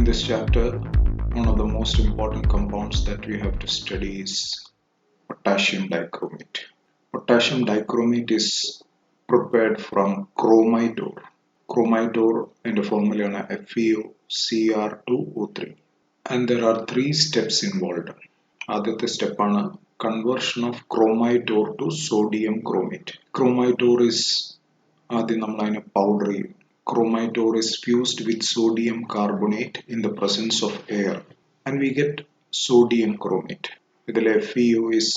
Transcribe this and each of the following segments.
this chapter, one of the most important compounds that we have to study is potassium dichromate. Potassium dichromate is prepared from chromate ore. Chromate ore in the formula FeOCr2O3. And there are three steps involved. ആദ്യത്തെ സ്റ്റെപ്പാണ് conversion of chromite ore to sodium chromate. Chromite ore is ആദ്യം നമ്മൾ അതിനെ powder ചെയ്യും. Chromate ore is fused with sodium carbonate in the presence of air and we get sodium chromate. ഇതിൽ FeO is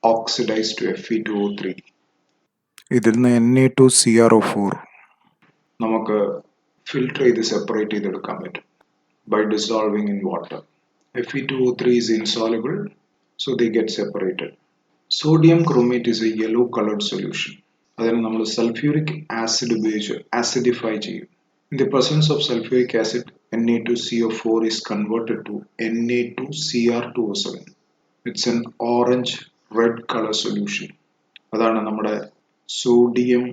oxidized to Fe2O3. ഇതിൽ നിന്ന് Na2CrO4 നമുക്ക് filter ചെയ്ത് separate ചെയ്തെടുക്കാൻ പറ്റും by dissolving in water. Fe2O3 is insoluble, so they get separated. Sodium chromate is a yellow colored solution. അതിനെ നമ്മൾ sulphuric acid ഉപയോഗിച്ച് ആസിഡിഫൈ ചെയ്യും. In the presence of sulfuric acid, Na2CO4 is converted to Na2Cr2O7. It's an orange red color solution. അതാണ് നമ്മുടെ sodium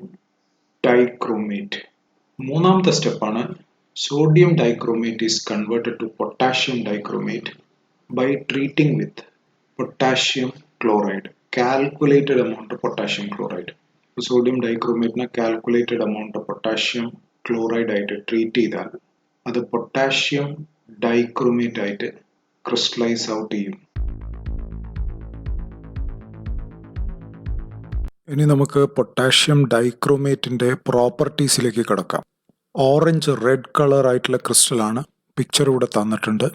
dichromate. മൂന്നാമത്തെ സ്റ്റെപ്പാണ് sodium dichromate is converted to potassium dichromate by treating with potassium chloride. Calculated amount of potassium chloride. Sodium dichromate na calculated amount of potassium chloride ആയിട്ട് treat ചെയ്താൽ അത് potassium dichromate ആയിട്ട് crystallise out ചെയ്യും. ഇനി നമുക്ക് potassium ഡൈക്രോമേറ്റിന്റെ പ്രോപ്പർട്ടീസിലേക്ക് കടക്കാം. Orange red colour ആയിട്ടുള്ള ക്രിസ്റ്റലാണ്. Picture ഇവിടെ തന്നിട്ടുണ്ട്.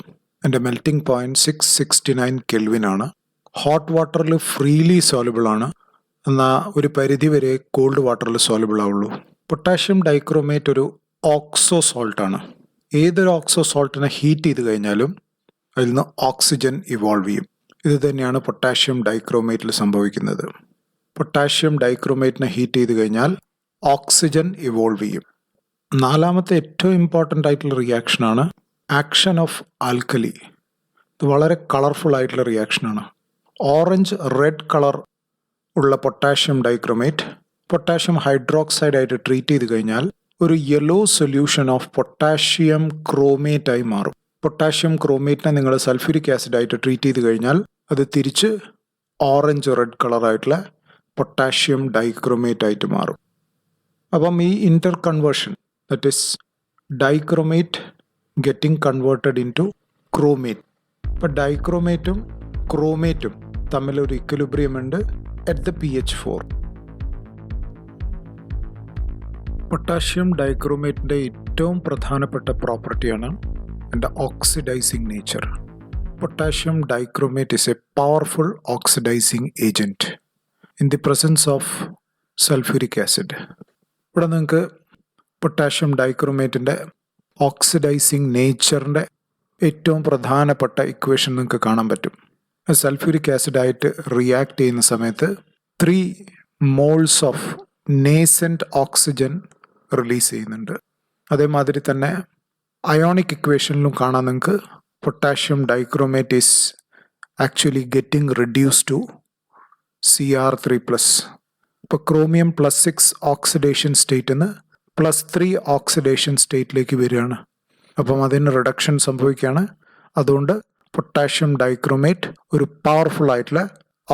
എൻ്റെ മെൽറ്റിംഗ് പോയിന്റ് 669 കെൽവിൻ ആണ്. ഹോട്ട് വാട്ടറിൽ ഫ്രീലി സോലുബിൾ ആണ്, എന്നാൽ ഒരു പരിധി വരെ കോൾഡ് വാട്ടറിൽ സോലുബിൾ ആവുള്ളൂ. പൊട്ടാഷ്യം ഡൈക്രോമേറ്റ് ഒരു ഓക്സോ സോൾട്ടാണ്. ഏതൊരു ഓക്സോ സോൾട്ടിനെ ഹീറ്റ് ചെയ്ത് കഴിഞ്ഞാലും അതിൽ നിന്ന് ഓക്സിജൻ ഇവോൾവ് ചെയ്യും. ഇത് തന്നെയാണ് പൊട്ടാഷ്യം ഡൈക്രോമേറ്റിൽ സംഭവിക്കുന്നത്. പൊട്ടാഷ്യം ഡൈക്രോമേറ്റിനെ ഹീറ്റ് ചെയ്ത് കഴിഞ്ഞാൽ ഓക്സിജൻ ഇവോൾവ് ചെയ്യും. നാലാമത്തെ ഏറ്റവും ഇമ്പോർട്ടൻ്റ് ആയിട്ടുള്ള റിയാക്ഷനാണ് ആക്ഷൻ ഓഫ് ആൽക്കലി. ഇത് വളരെ കളർഫുൾ ആയിട്ടുള്ള റിയാക്ഷനാണ്. ഓറഞ്ച് റെഡ് കളർ ഉള്ള പൊട്ടാഷ്യം ഡൈക്രോമേറ്റ് പൊട്ടാഷ്യം ഹൈഡ്രോക്സൈഡ് ആയിട്ട് ട്രീറ്റ് ചെയ്ത് കഴിഞ്ഞാൽ ഒരു yellow solution of potassium chromate ആയി മാറും. പൊട്ടാഷ്യം ക്രോമേറ്റിനെ നിങ്ങൾ സൾഫ്യൂരിക് ആസിഡ് ആയിട്ട് ട്രീറ്റ് ചെയ്ത് കഴിഞ്ഞാൽ അത് തിരിച്ച് ഓറഞ്ച് റെഡ് കളറായിട്ടുള്ള പൊട്ടാഷ്യം ഡൈക്രോമേറ്റ് ആയിട്ട് മാറും. അപ്പം ഈ inter conversion, that is dichromate getting converted into chromate. ഇപ്പം ഡൈക്രോമേറ്റും ക്രോമേറ്റും തമ്മിലൊരു ഇക്വിലിബ്രിയം ഉണ്ട് at the pH 4. പൊട്ടാഷ്യം ഡൈക്രോമേറ്റിൻ്റെ ഏറ്റവും പ്രധാനപ്പെട്ട പ്രോപ്പർട്ടിയാണ് അതിൻ്റെ oxidising nature. Potassium dichromate is a powerful oxidising agent in the presence of sulphuric acid. ഇവിടെ നിങ്ങൾക്ക് പൊട്ടാഷ്യം ഡൈക്രോമേറ്റിൻ്റെ ഓക്സിഡൈസിങ് നേച്ചറിൻ്റെ ഏറ്റവും പ്രധാനപ്പെട്ട ഇക്വേഷൻ നിങ്ങൾക്ക് കാണാൻ പറ്റും. സൾഫ്യൂരിക് ആസിഡായിട്ട് റിയാക്ട് ചെയ്യുന്ന സമയത്ത് 3 moles of nascent oxygen release ചെയ്യുന്നുണ്ട്. അതേമാതിരി തന്നെ അയോണിക് ഇക്വേഷനിലും കാണാൻ നിങ്ങൾക്ക് potassium dichromate is actually getting reduce to Cr3+. ഇപ്പോൾ ക്രോമിയം +6 ഓക്സിഡേഷൻ സ്റ്റേറ്റിൽ നിന്ന് +3 ഓക്സിഡേഷൻ സ്റ്റേറ്റിലേക്ക് വരികയാണ്. അപ്പം അതിന് റിഡക്ഷൻ സംഭവിക്കുകയാണ്. അതുകൊണ്ട് പൊട്ടാഷ്യം ഡൈക്രോമേറ്റ് ഒരു പവർഫുൾ ആയിട്ടുള്ള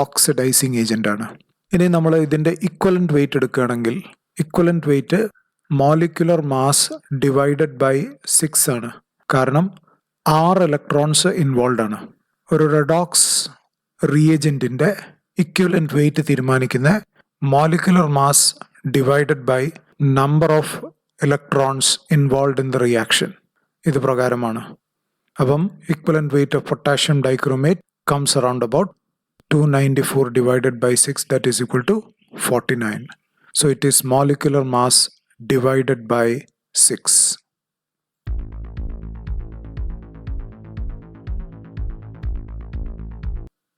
ഓക്സിഡൈസിങ് ഏജൻ്റ് ആണ്. ഇനി നമ്മൾ ഇതിൻ്റെ ഇക്വലൻ്റ് വെയിറ്റ് എടുക്കുകയാണെങ്കിൽ equivalent weight molecular mass divided by 6 ആണ്. കാരണം 6 ഇലക്ട്രോൺസ് ഇൻവോൾവ് ആണ്. ഒരു റെഡോക്സ് റിയേജൻറ്റിൻ്റെ ഇക്വലൻ്റ് വെയിറ്റ് തീരുമാനിക്കുന്ന molecular mass divided by number of electrons involve in the reaction. ഇത് പ്രകാരമാണ്. അപ്പം equivalent weight of potassium dichromate comes around about 294 divided by 6, that is equal to 49. So it is molecular mass divided by 6.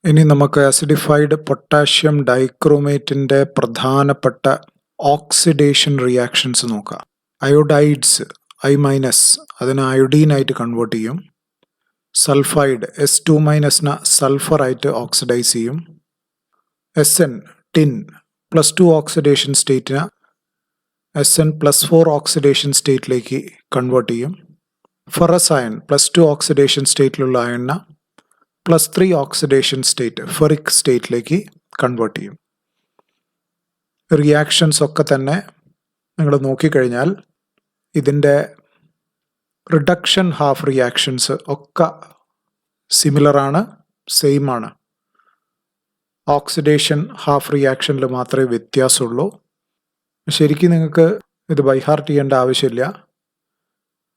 ഇനി നമുക്ക് ആസിഡിഫൈഡ് potassium ഡൈക്രോമേറ്റിൻ്റെ പ്രധാനപ്പെട്ട oxidation reactions നോക്കാം. Iodides I- അതിനെ അയോഡീനായിട്ട് convert ചെയ്യും. സൾഫൈഡ് S2- സൾഫറായിട്ട് ഓക്സിഡൈസ് ചെയ്യും. SN ടിൻ +2 ഓക്സിഡേഷൻ സ്റ്റേറ്റിനെ SN+4 ഓക്സിഡേഷൻ സ്റ്റേറ്റിലേക്ക് കൺവേർട്ട് ചെയ്യും. ഫെറസ് അയൺ +2 ഓക്സിഡേഷൻ സ്റ്റേറ്റിലുള്ള അയണിനെ +3 ഓക്സിഡേഷൻ സ്റ്റേറ്റ് ഫെറിക് സ്റ്റേറ്റിലേക്ക് കൺവേർട്ട് ചെയ്യും. റിയാക്ഷൻസ് ഒക്കെ തന്നെ നിങ്ങൾ നോക്കിക്കഴിഞ്ഞാൽ ഇതിൻ്റെ റിഡക്ഷൻ ഹാഫ് റിയാക്ഷൻസ് ഒക്കെ സിമിലറാണ്, സെയിം ആണ്. ഓക്സിഡേഷൻ ഹാഫ് റിയാക്ഷനിൽ മാത്രമേ വ്യത്യാസമുള്ളൂ. ശരിക്കും നിങ്ങൾക്ക് ഇത് ബൈഹാർട്ട് ചെയ്യേണ്ട ആവശ്യമില്ല.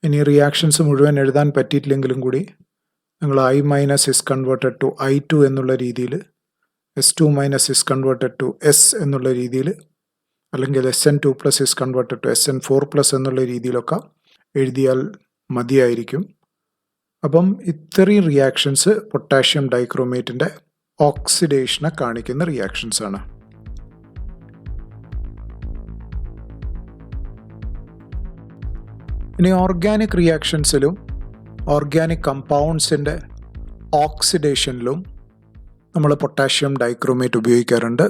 ഇനി റിയാക്ഷൻസ് മുഴുവൻ എഴുതാൻ പറ്റിയിട്ടില്ലെങ്കിലും കൂടി നിങ്ങൾ I- is converted to I2 എന്നുള്ള രീതിയിൽ, S2- is converted to S എന്നുള്ള രീതിയിൽ, അല്ലെങ്കിൽ SN2+ is converted to SN4+ എന്നുള്ള രീതിയിലൊക്കെ എഴുതിയാൽ മതിയായിരിക്കും. അപ്പം ഇത്രയും റിയാക്ഷൻസ് പൊട്ടാഷ്യം ഡൈക്രോമേറ്റിൻ്റെ ഓക്സിഡേഷനെ കാണിക്കുന്ന റിയാക്ഷൻസ് ആണ്. ഇനി ഓർഗാനിക് റിയാക്ഷൻസിലും ഓർഗാനിക് കമ്പൗണ്ട്സിൻ്റെ ഓക്സിഡേഷനിലും നമ്മൾ പൊട്ടാഷ്യം ഡൈക്രോമേറ്റ് ഉപയോഗിക്കാറുണ്ട്.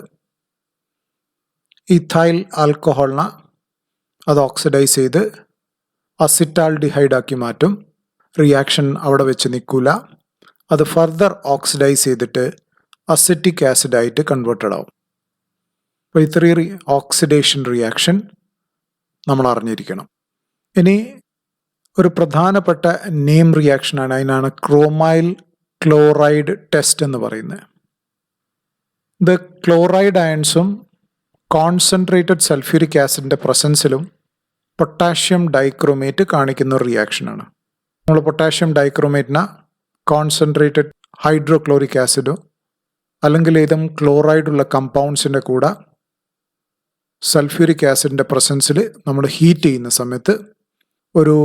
ഇഥൈൽ ആൽക്കഹോളിനെ അത് ഓക്സിഡൈസ് ചെയ്ത് അസിറ്റാൽഡിഹൈഡാക്കി മാറ്റും. റിയാക്ഷൻ അവിടെ വെച്ച് നിൽക്കില്ല, അത് ഫർദർ ഓക്സിഡൈസ് ചെയ്തിട്ട് അസിറ്റിക് ആസിഡായിട്ട് കൺവേർട്ടഡ് ആവും. അപ്പോൾ ഇത്രയും ഓക്സിഡേഷൻ റിയാക്ഷൻ നമ്മൾ അറിഞ്ഞിരിക്കണം. ഇനി ഒരു പ്രധാനപ്പെട്ട നെയിം റിയാക്ഷനാണ്, അതിനാണ് ക്രോമൈൽ ക്ലോറൈഡ് ടെസ്റ്റ് എന്ന് പറയുന്നത്. ഇത് ക്ലോറൈഡ് അയൺസും കോൺസെൻട്രേറ്റഡ് സൾഫ്യൂരിക് ആസിഡിൻ്റെ പ്രസൻസിലും പൊട്ടാഷ്യം ഡൈക്രോമേറ്റ് കാണിക്കുന്ന ഒരു റിയാക്ഷനാണ്. നമ്മൾ പൊട്ടാഷ്യം ഡൈക്രോമേറ്റിനെ കോൺസെൻട്രേറ്റഡ് ഹൈഡ്രോക്ലോറിക് ആസിഡോ അല്ലെങ്കിൽ ഏതും ക്ലോറൈഡുള്ള കമ്പൗണ്ട്സിൻ്റെ കൂടെ സൾഫ്യൂരിക് ആസിഡിൻ്റെ പ്രസൻസിൽ നമ്മൾ ഹീറ്റ് ചെയ്യുന്ന സമയത്ത് ഒരു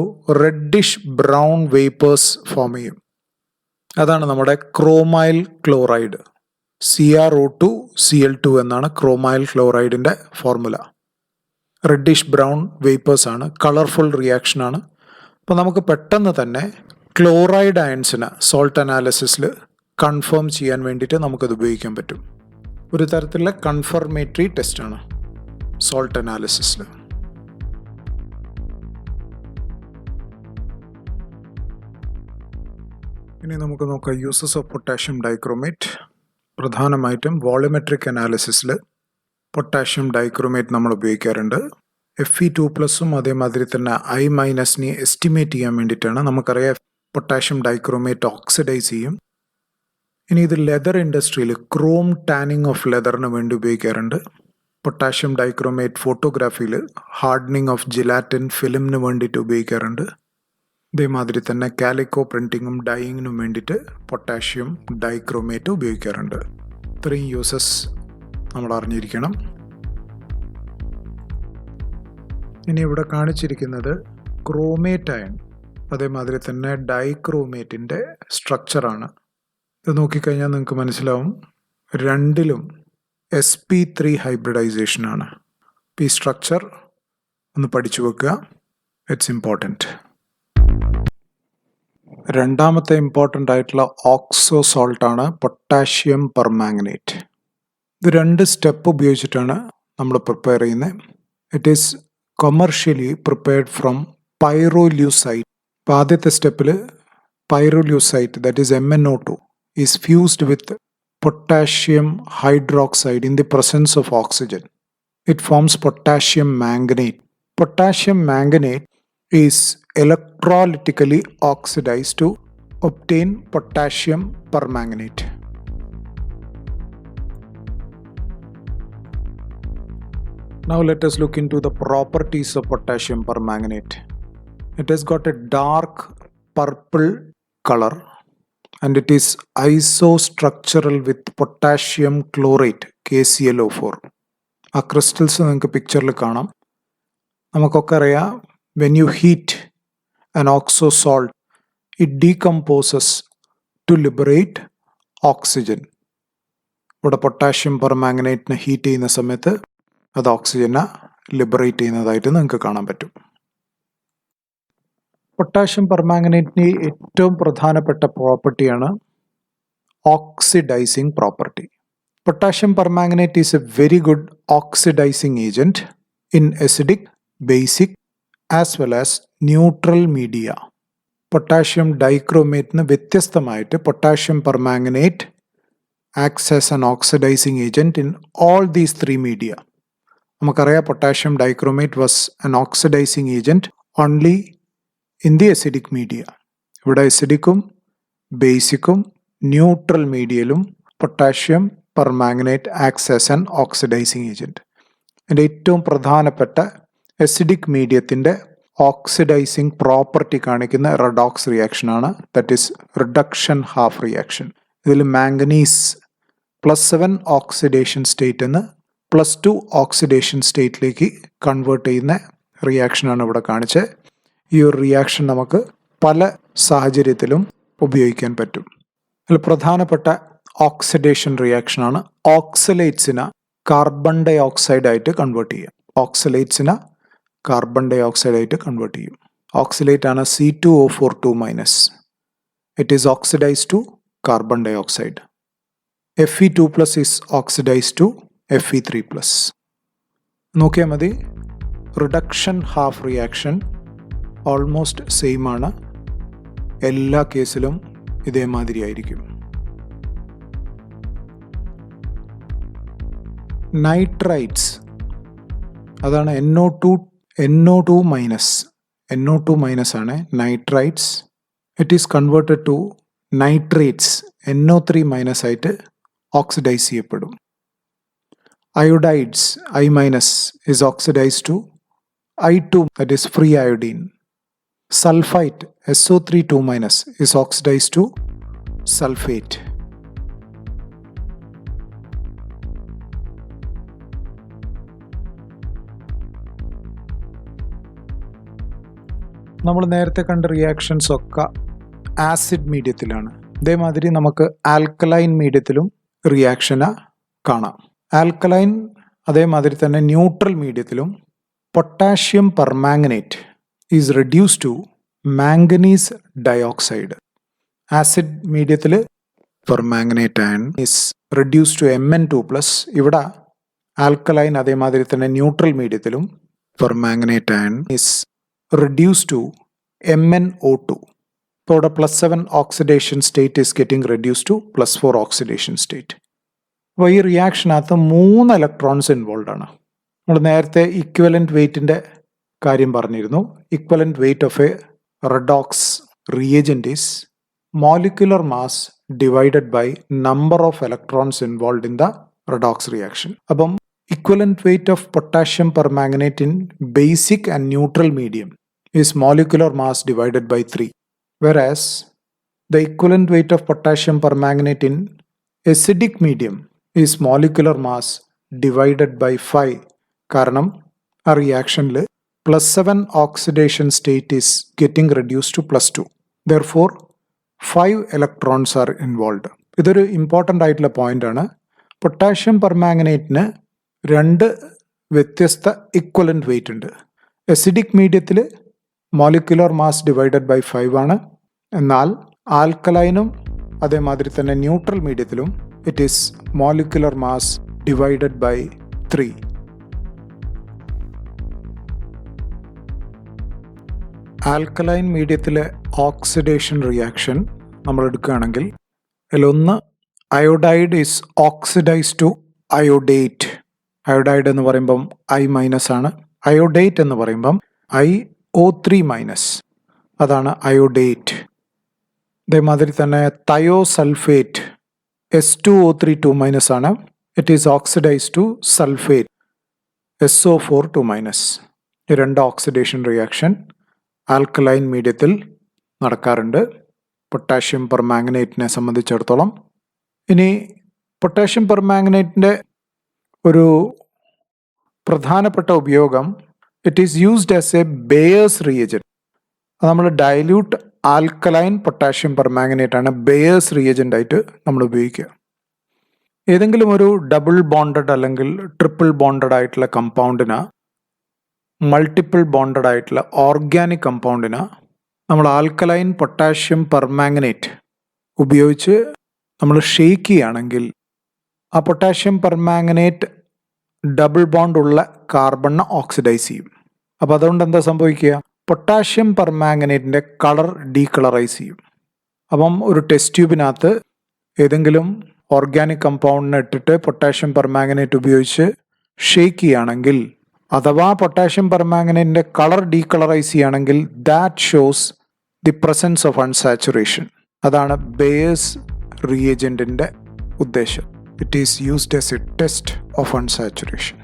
റെഡിഷ് ബ്രൗൺ വേപ്പേഴ്സ് ഫോം ചെയ്യും. അതാണ് നമ്മുടെ ക്രോമൈൽ ക്ലോറൈഡ്. CrO2Cl2 എന്നാണ് ക്രോമൈൽ ക്ലോറൈഡിൻ്റെ ഫോർമുല. റെഡിഷ് ബ്രൗൺ വേപ്പേഴ്സ് ആണ്, കളർഫുൾ റിയാക്ഷനാണ്. അപ്പോൾ നമുക്ക് പെട്ടെന്ന് തന്നെ ക്ലോറൈഡ് അയൺസിനെ സോൾട്ട് അനാലിസിസിൽ കൺഫേം ചെയ്യാൻ വേണ്ടിയിട്ട് നമുക്കത് ഉപയോഗിക്കാൻ പറ്റും. ഒരു തരത്തിലുള്ള കൺഫർമേറ്ററി ടെസ്റ്റാണ് സോൾട്ട് അനാലിസിസിൽ. ഇനി നമുക്ക് നോക്കാം യൂസസ് ഓഫ് പൊട്ടാഷ്യം ഡൈക്രോമേറ്റ്. പ്രധാനമായിട്ടും വോളിമെട്രിക് അനാലിസിസിൽ പൊട്ടാഷ്യം ഡൈക്രോമേറ്റ് നമ്മൾ ഉപയോഗിക്കാറുണ്ട്. Fe2+ഉം അതേമാതിരി തന്നെ I- എസ്റ്റിമേറ്റ് ചെയ്യാൻ വേണ്ടിയിട്ടാണ്. നമുക്കറിയാം പൊട്ടാഷ്യം ഡൈക്രോമേറ്റ് ഓക്സിഡൈസ് ചെയ്യും. ഇനി ഇത് ലെതർ ഇൻഡസ്ട്രിയിൽ ക്രോം ടാനിങ് ഓഫ് ലെതറിന് വേണ്ടി ഉപയോഗിക്കാറുണ്ട്. പൊട്ടാഷ്യം ഡൈക്രോമേറ്റ് ഫോട്ടോഗ്രാഫിയിൽ ഹാർഡനിങ് ഓഫ് ജിലാറ്റിൻ ഫിലിമിന് വേണ്ടിയിട്ട് ഉപയോഗിക്കാറുണ്ട്. ഇതേമാതിരി തന്നെ കാലിക്കോ പ്രിൻറ്റിങ്ങും ഡൈയിങ്ങിനും വേണ്ടിയിട്ട് പൊട്ടാഷ്യം ഡൈക്രോമേറ്റ് ഉപയോഗിക്കാറുണ്ട്. ഇത്രയും യൂസസ് നമ്മൾ അറിഞ്ഞിരിക്കണം. ഇനി ഇവിടെ കാണിച്ചിരിക്കുന്നത് ക്രോമേറ്റ് അയൺ അതേമാതിരി തന്നെ ഡൈക്രോമേറ്റിൻ്റെ സ്ട്രക്ചറാണ്. ഇത് നോക്കിക്കഴിഞ്ഞാൽ നിങ്ങൾക്ക് മനസ്സിലാവും രണ്ടിലും sp3 ഹൈബ്രിഡൈസേഷനാണ്. ഈ സ്ട്രക്ചർ ഒന്ന് പഠിച്ചു വെക്കുക, ഇറ്റ്സ് ഇമ്പോർട്ടൻറ്റ്. രണ്ടാമത്തെ ഇമ്പോർട്ടൻ്റ് ആയിട്ടുള്ള ഓക്സോ സോൾട്ടാണ് പൊട്ടാഷ്യം പെർമാംഗനേറ്റ്. ഇത് 2 സ്റ്റെപ്പ് ഉപയോഗിച്ചിട്ടാണ് നമ്മൾ പ്രിപ്പയർ ചെയ്യുന്നത്. It is commercially prepared from pyrolusite. അപ്പോൾ ആദ്യത്തെ സ്റ്റെപ്പിൽ pyrolusite that is MnO2 is fused with potassium hydroxide in the presence of oxygen. It forms potassium manganate. Potassium manganate is electrolytically oxidized to obtain potassium permanganate. Now let us look into the properties of potassium permanganate. It has got a dark purple color and it is isostructural with potassium chlorate KClO4. ആ crystals നിങ്ങൾക്ക് പിക്ചറിൽ കാണാം. നമുക്കൊക്കെ അറിയാം when you heat an oxo salt it decomposes to liberate oxygen. ഇവിടെ potassium പെർമാംഗനേറ്റിനെ heat ചെയ്യുന്ന സമയത്ത് അത് ഓക്സിജനെ ലിബറേറ്റ് ചെയ്യുന്നതായിട്ട് നിങ്ങൾക്ക് കാണാൻ പറ്റും. പൊട്ടാഷ്യം പെർമാംഗനേറ്റിന് ഏറ്റവും പ്രധാനപ്പെട്ട പ്രോപ്പർട്ടിയാണ് oxidising property. Potassium permanganate is a very good oxidising agent in acidic, basic as well as neutral media. Potassium ഡൈക്രോമേറ്റിന് വ്യത്യസ്തമായിട്ട് potassium permanganate acts as an oxidising agent in all these three media. നമുക്കറിയാം potassium dichromate was an oxidising agent only in the acidic media. ഇവിടെ അസിഡിക്കും ബേസിക്കും neutral മീഡിയയിലും potassium permanganate acts as an oxidising agent. ഇതിൻ്റെ ഏറ്റവും പ്രധാനപ്പെട്ട acidic മീഡിയത്തിൻ്റെ oxidising property കാണിക്കുന്ന redox റിയാക്ഷനാണ്, that is reduction half reaction. ഇതിൽ മാംഗനീസ് +7 ഓക്സിഡേഷൻ സ്റ്റേറ്റ് എന്ന് +2 ഓക്സിഡേഷൻ സ്റ്റേറ്റിലേക്ക് കൺവേർട്ട് ചെയ്യുന്ന റിയാക്ഷനാണ് ഇവിടെ കാണിച്ചത്. ഈ ഒരു റിയാക്ഷൻ നമുക്ക് പല സാഹചര്യത്തിലും ഉപയോഗിക്കാൻ പറ്റും. അതിൽ പ്രധാനപ്പെട്ട ഓക്സിഡേഷൻ റിയാക്ഷനാണ് ഓക്സലേറ്റ്സിനെ കാർബൺ ഡൈ ഓക്സൈഡ് ആയിട്ട് കൺവേർട്ട് ചെയ്യുക. ഓക്സലേറ്റ്സിനെ കാർബൺ ഡൈ ഓക്സൈഡ് ആയിട്ട് കൺവേർട്ട് ചെയ്യും. ഓക്സലേറ്റ് ആണ് C2O4 -. It is oxidise to carbon dioxide. Fe2+ is oxidise to Fe3+. നോക്കിയാൽ മതി, reduction half reaction almost same ആണ്. എല്ലാ കേസിലും ഇതേമാതിരി ആയിരിക്കും. നൈട്രൈറ്റ്സ്, അതാണ് NO2 ആണ് nitrites. It is converted to nitrates NO3- ആയിട്ട് ഓക്സിഡൈസ് ചെയ്യപ്പെടും. അയോഡൈഡ്സ് I- is oxidized to I2, that is free iodine. Sulfite SO3 2- is oxidized to sulfate. നമ്മൾ നേരത്തെ കണ്ട റിയാക്ഷൻസ് ഒക്കെ ആസിഡ് മീഡിയത്തിലാണ്. ഇതേമാതിരി നമുക്ക് ആൽക്കലൈൻ മീഡിയത്തിലും റിയാക്ഷന് കാണാം. ആൽക്കലൈൻ അതേമാതിരി തന്നെ ന്യൂട്രൽ മീഡിയത്തിലും potassium permanganate is reduce to manganese dioxide. Acid മീഡിയത്തിൽ permanganate and is reduce to Mn2+. ഇവിടെ ആൽക്കലൈൻ അതേമാതിരി തന്നെ ന്യൂട്രൽ മീഡിയത്തിലും permanganate and is reduced to MnO2. So the +7 oxidation state is getting reduced to +4 oxidation state. അപ്പോൾ ഈ റിയാക്ഷനകത്ത് 3 electrons involve ആണ്. നമ്മൾ നേരത്തെ ഇക്വലന്റ് വെയ്റ്റിൻ്റെ കാര്യം പറഞ്ഞിരുന്നു. Equivalent weight of a redox reagent is molecular mass divided by number of electrons involve in the redox reaction. അപ്പം equivalent weight of potassium permanganate in basic and neutral medium is molecular mass divided by 3, whereas the equivalent weight of potassium permanganate in acidic medium is molecular mass divided by 5. കാരണം ആ റിയാക്ഷനിൽ +7 oxidation state is getting reduced to +2. Therefore 5 electrons are involved. ഇതൊരു important ആയിട്ടുള്ള point ആണ്. പൊട്ടാഷ്യം പെർമാംഗനേറ്റിന് 2 വ്യത്യസ്ത equivalent weight ഉണ്ട്. Acidic മീഡിയത്തിൽ മോളിക്യുലർ മാസ് ഡിവൈഡഡ് ബൈ 5 ആണ്. എന്നാൽ ആൽക്കലൈനും അതേമാതിരി തന്നെ ന്യൂട്രൽ മീഡിയത്തിലും it is molecular mass divided by 3. Alkaline മീഡിയത്തിലെ ഓക്സിഡേഷൻ റിയാക്ഷൻ നമ്മൾ എടുക്കുകയാണെങ്കിൽ അതിലൊന്ന് iodide is oxidise to iodate. Iodide എന്ന് പറയുമ്പം I- ആണ്. അയോഡേറ്റ് എന്ന് പറയുമ്പം IO3-, അതാണ് അയോഡേറ്റ്. അതേമാതിരി തന്നെ തയോസൾഫേറ്റ് S2O3 ആണ്. It is oxidise to sulphate SO4 ഈ 2 ഓക്സിഡേഷൻ റിയാക്ഷൻ ആൽക്കലൈൻ മീഡിയത്തിൽ നടക്കാറുണ്ട് പൊട്ടാഷ്യം പെർമാംഗനേറ്റിനെ സംബന്ധിച്ചിടത്തോളം. ഇനി പൊട്ടാഷ്യം പെർമാംഗനേറ്റിൻ്റെ ഒരു പ്രധാനപ്പെട്ട ഉപയോഗം, it is used as a Baeyer's reagent. നമ്മൾ ഡൈല്യൂട്ട് ആൽക്കലൈൻ പൊട്ടാഷ്യം പെർമാംഗനേറ്റ് ആണ് ബേയേഴ്സ് റിയേജന്റ് ആയിട്ട് നമ്മൾ ഉപയോഗിക്കുക. ഏതെങ്കിലും ഒരു ഡബിൾ ബോണ്ടഡ് അല്ലെങ്കിൽ ട്രിപ്പിൾ ബോണ്ടഡ് ആയിട്ടുള്ള കമ്പൗണ്ടിന്, മൾട്ടിപ്പിൾ ബോണ്ടഡ് ആയിട്ടുള്ള ഓർഗാനിക് കമ്പൗണ്ടിന് നമ്മൾ ആൽക്കലൈൻ പൊട്ടാഷ്യം പെർമാംഗനേറ്റ് ഉപയോഗിച്ച് നമ്മൾ ഷെയ്ക്ക് ചെയ്യുകയാണെങ്കിൽ ആ പൊട്ടാഷ്യം പെർമാംഗനേറ്റ് ഡബിൾ ബോണ്ട് ഉള്ള കാർബണിനെ ഓക്സിഡൈസ് ചെയ്യും. അപ്പോൾ അതുകൊണ്ട് എന്താ സംഭവിക്കുക? പൊട്ടാഷ്യം പെർമാംഗനേറ്റിൻ്റെ കളർ ഡീകളറൈസ് ചെയ്യും. അപ്പം ഒരു ടെസ്റ്റ് ട്യൂബിനകത്ത് ഏതെങ്കിലും ഓർഗാനിക് കമ്പൗണ്ടിനെ ഇട്ടിട്ട് പൊട്ടാഷ്യം പെർമാംഗനേറ്റ് ഉപയോഗിച്ച് ഷേക്ക് ചെയ്യുകയാണെങ്കിൽ അഥവാ പൊട്ടാഷ്യം പെർമാംഗനേറ്റിൻ്റെ കളർ ഡീകളറൈസ് ചെയ്യുകയാണെങ്കിൽ that shows the presence of unsaturation. അതാണ് ബെയേഴ്സ് റിയേജൻറ്റിൻ്റെ ഉദ്ദേശം. It is used as a test of unsaturation.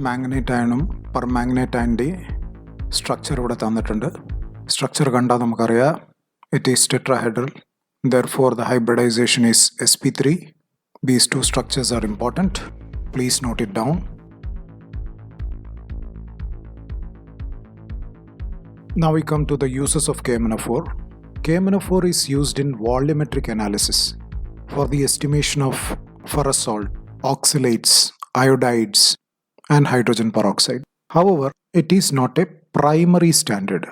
Manganate അയണും പെർമാംഗനേറ്റ് അയണിൻ്റെ സ്ട്രക്ചർ ഇവിടെ തന്നിട്ടുണ്ട്. സ്ട്രക്ചർ കണ്ടാൽ നമുക്കറിയാം it is tetrahedral, therefore the hybridization is sp3. These two structures are important, please note it down. Now we come to the uses of KMnO4. KMnO4 is used in volumetric analysis for the estimation of ferrous salt, oxalates, iodides and hydrogen peroxide. However, it is not a primary standard.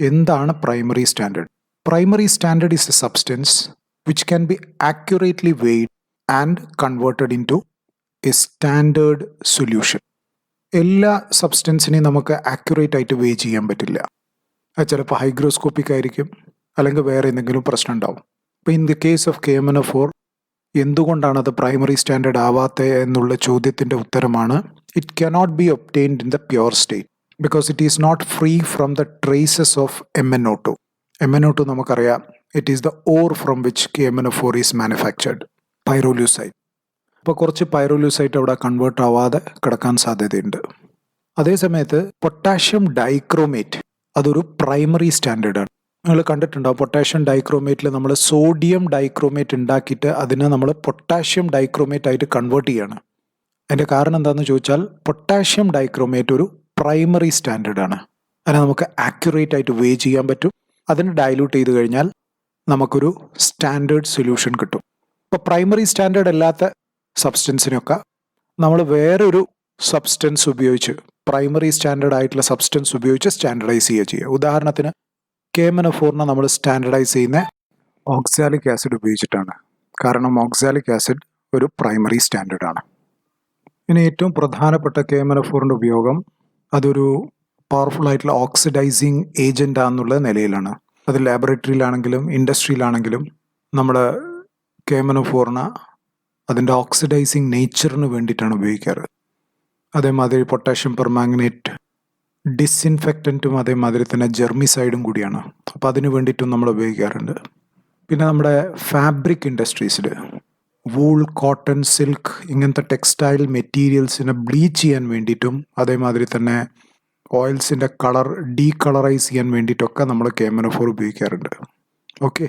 എന്താണ് primary standard? Primary standard is a substance which can be accurately weighed and converted into a standard solution. എല്ലാ സബ്സ്റ്റൻസിനെയും നമുക്ക് accurate ആയിട്ട് വേ ചെയ്യാൻ പറ്റില്ല. അത് ചിലപ്പോൾ hygroscopic ആയിരിക്കും, അല്ലെങ്കിൽ വേറെ എന്തെങ്കിലും പ്രശ്നം ഉണ്ടാവും. അപ്പോൾ in the case of KMnO4 എന്തുകൊണ്ടാണ് അത് പ്രൈമറി സ്റ്റാൻഡേർഡ് ആവാത്തത് എന്നുള്ള ചോദ്യത്തിൻ്റെ ഉത്തരമാണ് it cannot be obtained in the pure state because it is not free from the traces of MnO2. MnO2 നമുക്കറിയാം, it is the ore from which KMnO4 is manufactured, pyrolusite. അപ്പോൾ കുറച്ച് പൈറോലൂസൈറ്റ് അവിടെ convert ആവാതെ കിടക്കാൻ സാധ്യതയുണ്ട്. അതേസമയത്ത് പൊട്ടാഷ്യം ഡൈക്രോമേറ്റ് അതൊരു primary സ്റ്റാൻഡേർഡാണ്. നിങ്ങൾ കണ്ടിട്ടുണ്ടാവും, പൊട്ടാഷ്യം ഡൈക്രോമേറ്റിൽ നമ്മൾ സോഡിയം ഡൈക്രോമേറ്റ് ഉണ്ടാക്കിയിട്ട് അതിനെ നമ്മൾ പൊട്ടാഷ്യം ഡൈക്രോമേറ്റ് ആയിട്ട് കൺവേർട്ട് ചെയ്യാണ്. അതിൻ്റെ കാരണം എന്താണെന്ന് ചോദിച്ചാൽ പൊട്ടാഷ്യം ഡൈക്രോമേറ്റ് ഒരു പ്രൈമറി സ്റ്റാൻഡേർഡാണ്. അതിനെ നമുക്ക് ആക്യുറേറ്റ് ആയിട്ട് വേ ചെയ്യാൻ പറ്റും. അതിന് ഡയലൂട്ട് ചെയ്ത് കഴിഞ്ഞാൽ നമുക്കൊരു സ്റ്റാൻഡേർഡ് സൊല്യൂഷൻ കിട്ടും. ഇപ്പോൾ പ്രൈമറി സ്റ്റാൻഡേർഡ് അല്ലാത്ത സബ്സ്റ്റൻസിനൊക്കെ നമ്മൾ വേറൊരു സബ്സ്റ്റൻസ് ഉപയോഗിച്ച് പ്രൈമറി സ്റ്റാൻഡേർഡ് ആയിട്ടുള്ള സബ്സ്റ്റൻസ് ഉപയോഗിച്ച് സ്റ്റാൻഡർഡൈസ് ചെയ്യുക. ഉദാഹരണത്തിന് KMnO4 നമ്മൾ സ്റ്റാൻഡർഡൈസ് ചെയ്യുന്ന ഓക്സാലിക് ആസിഡ് ഉപയോഗിച്ചിട്ടാണ്. കാരണം ഓക്സാലിക് ആസിഡ് ഒരു പ്രൈമറി സ്റ്റാൻഡേർഡാണ്. ഇനി ഏറ്റവും പ്രധാനപ്പെട്ട KMnO4 ഉപയോഗം അതൊരു പവർഫുൾ ആയിട്ടുള്ള ഓക്സിഡൈസിങ് ഏജൻ്റ് ആണെന്നുള്ള നിലയിലാണ്. അത് ലാബറട്ടറിയിലാണെങ്കിലും ഇൻഡസ്ട്രിയിലാണെങ്കിലും നമ്മൾ KMnO4 അതിൻ്റെ ഓക്സിഡൈസിങ് നേച്ചറിന് വേണ്ടിയിട്ടാണ് ഉപയോഗിക്കാറ്. അതേമാതിരി പൊട്ടാഷ്യം പെർമാംഗനേറ്റ് ഡിസ്ഇൻഫെക്റ്റൻറ്റും അതേമാതിരി തന്നെ ജെർമിസൈഡും കൂടിയാണ്. അപ്പോൾ അതിന് വേണ്ടിയിട്ടും നമ്മൾ ഉപയോഗിക്കാറുണ്ട്. പിന്നെ നമ്മുടെ ഫാബ്രിക് ഇൻഡസ്ട്രീസിൽ വൂൾ, കോട്ടൺ, സിൽക്ക് ഇങ്ങനത്തെ ടെക്സ്റ്റൈൽ മെറ്റീരിയൽസിനെ ബ്ലീച്ച് ചെയ്യാൻ വേണ്ടിയിട്ടും അതേമാതിരി തന്നെ ഓയിൽസിൻ്റെ കളർ ഡീകളറൈസ് ചെയ്യാൻ വേണ്ടിയിട്ടൊക്കെ നമ്മൾ KMnO4 ഉപയോഗിക്കാറുണ്ട്. ഓക്കെ.